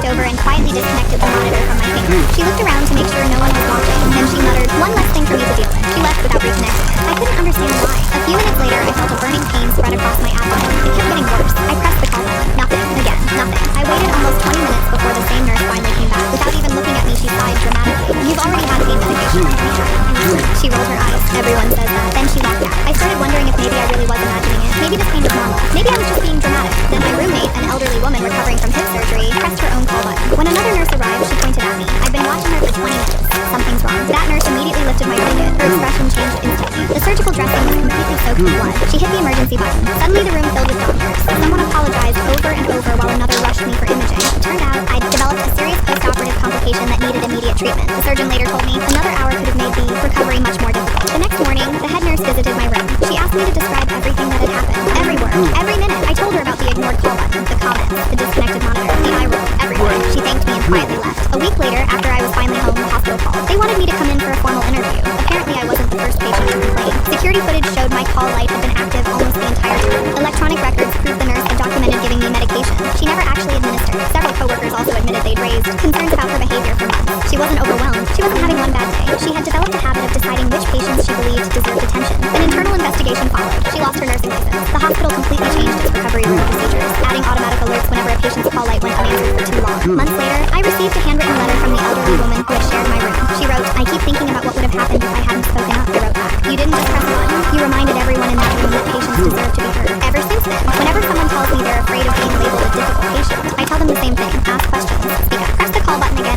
walked over and quietly disconnected the monitor from my finger. She looked around to make sure no one was watching, then she muttered, "One less thing for me to deal with." She left without reconnecting it. I couldn't understand why. A few minutes later, I felt a burning pain spread across my abdomen. It kept getting worse. I pressed the call button. Nothing. Again, nothing. I waited almost 20 minutes before the same nurse finally came back. Without even looking at me, she sighed dramatically. "You've already had pain medication." She rolled her eyes. "Everyone says that." Then she walked out. I started wondering if maybe I really was imagining it. Maybe this pain was normal. Maybe I was just being dramatic. Then my roommate, an elderly woman recovering from hip surgery, pressed her own call button. When another nurse arrived, she pointed at me. I'd been watching her for 20 minutes. Something's wrong. That nurse immediately lifted my blanket. Her expression changed instantly. The surgical dressing was completely soaked in blood. She hit the emergency button. Suddenly the room filled with doctors. Someone apologized over and over while another rushed me for imaging. It turned out I'd developed a serious post-operative complication that needed immediate treatment. The surgeon later told me another hour could have made the recovery much more difficult. The next morning, the head nurse visited my room. She asked me to describe everything that had happened. Every word, every minute. I told her about the ignored call button, the comments, the disconnected monitor, the eye roll, everything. She thanked me and quietly left. A week later, after I was finally home, the hospital called. They wanted me to come in for a formal interview. Apparently, I wasn't the first patient to complain. Security footage showed my call light had been active almost the entire time. Electronic records proved the nurse had documented giving me medication she never actually administered. Several coworkers also admitted they'd raised concerns about her behavior for months. She wasn't overwhelmed. She wasn't having one bad day. She had developed a habit of deciding which patients she believed deserved attention. An internal investigation followed. She lost her nursing license. The hospital completely changed its recovery room procedures, adding automatic alerts whenever a patient's call light went unanswered for too long. Months later, I received a handwritten letter from the elderly woman who had shared my room. She wrote, "I keep thinking about what would have happened if I hadn't spoken up." I wrote back, "You didn't just press a button. You reminded everyone in that room that patients deserve to be heard." Ever since then, whenever someone tells me they're afraid of being labeled a difficult patient, I tell them the same thing. Ask questions.